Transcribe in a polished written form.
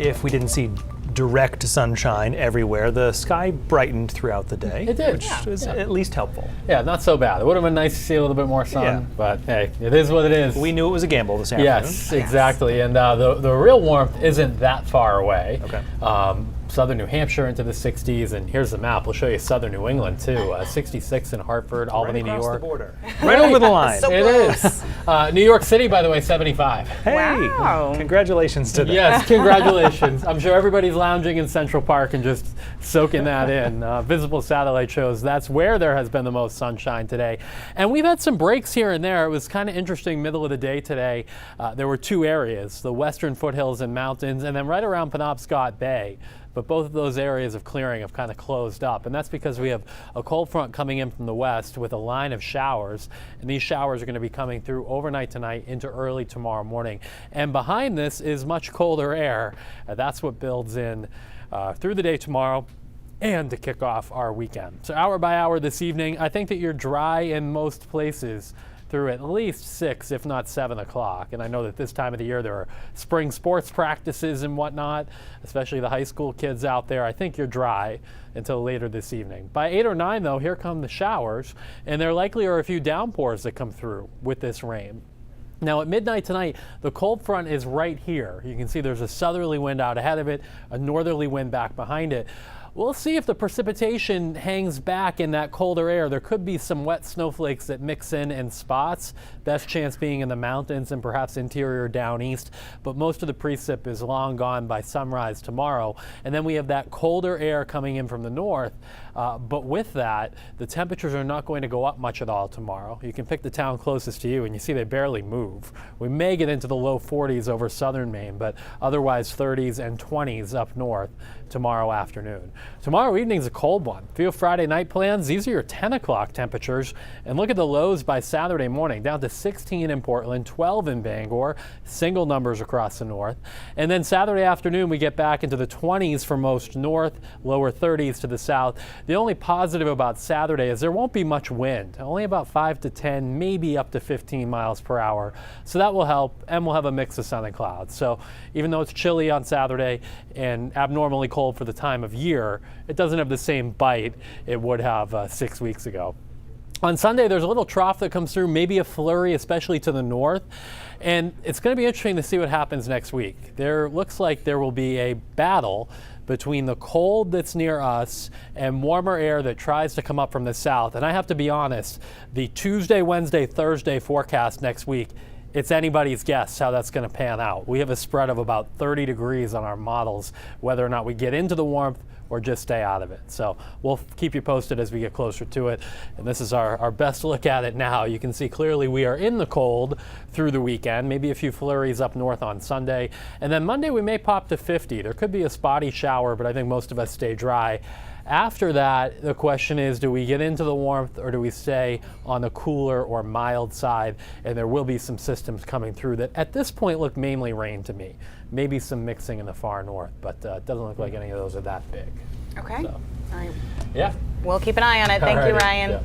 if we didn't see direct sunshine everywhere, the sky brightened throughout the day. It did. Which was at least helpful. Yeah, not so bad. It would have been nice to see a little bit more sun, but hey, it is what it is. We knew it was a gamble this afternoon. Yes, exactly. And the real warmth isn't that far away. Okay. Southern New Hampshire into the 60s, and here's the map. We'll show you Southern New England too. 66 in Hartford, Albany, New York. The border. Right over the line. So It is. New York City, by the way, 75. Hey, Wow. congratulations to them. Yes, congratulations. I'm sure everybody's lounging in Central Park and just soaking that in. Visible satellite shows that's where there has been the most sunshine today. And we've had some breaks here and there. It was kind of interesting middle of the day today. There were two areas, the western foothills and mountains, and then right around Penobscot Bay. But both of those areas of clearing have kind of closed up. And that's because we have a cold front coming in from the west with a line of showers. And these showers are going to be coming through overnight tonight into early tomorrow morning. And behind this is much colder air. That's what builds in through the day tomorrow and to kick off our weekend. So hour by hour this evening, I think that you're dry in most places through at least 6, if not 7 o'clock. And I know that this time of the year there are spring sports practices and whatnot, especially the high school kids out there. I think you're dry until later this evening. By 8 or 9 though, here come the showers, and there likely are a few downpours that come through with this rain. Now at midnight tonight, the cold front is right here. You can see there's a southerly wind out ahead of it, a northerly wind back behind it. We'll see if the precipitation hangs back in that colder air. There could be some wet snowflakes that mix in spots, best chance being in the mountains and perhaps interior down east, but most of the precip is long gone by sunrise tomorrow. And then we have that colder air coming in from the north, but with that, the temperatures are not going to go up much at all tomorrow. You can pick the town closest to you and you see they barely move. We may get into the low 40s over southern Maine, but otherwise 30s and 20s up north tomorrow afternoon. Tomorrow evening's a cold one. If you have Friday night plans, these are your 10 o'clock temperatures. And look at the lows by Saturday morning, down to 16 in Portland, 12 in Bangor, single numbers across the north. And then Saturday afternoon, we get back into the 20s for most north, lower 30s to the south. The only positive about Saturday is there won't be much wind, only about 5 to 10, maybe up to 15 miles per hour. So that will help, and we'll have a mix of sun and clouds. So even though it's chilly on Saturday and abnormally cold for the time of year, it doesn't have the same bite it would have 6 weeks ago. On Sunday, there's a little trough that comes through, maybe a flurry, especially to the north. And it's going to be interesting to see what happens next week. There looks like there will be a battle between the cold that's near us and warmer air that tries to come up from the south. And I have to be honest, the Tuesday, Wednesday, Thursday forecast next week, it's anybody's guess how that's going to pan out. We have a spread of about 30 degrees on our models, whether or not we get into the warmth or just stay out of it. So we'll keep you posted as we get closer to it. And this is our best look at it now. You can see clearly we are in the cold through the weekend, maybe a few flurries up north on Sunday. And then Monday we may pop to 50. There could be a spotty shower, but I think most of us stay dry. After that, the question is, do we get into the warmth or do we stay on the cooler or mild side? And there will be some systems coming through that at this point look mainly rain to me. Maybe some mixing in the far north, but it doesn't look like any of those are that big. Okay. So, All right. yeah. We'll keep an eye on it. Thank you, Alrighty. Ryan. Yeah.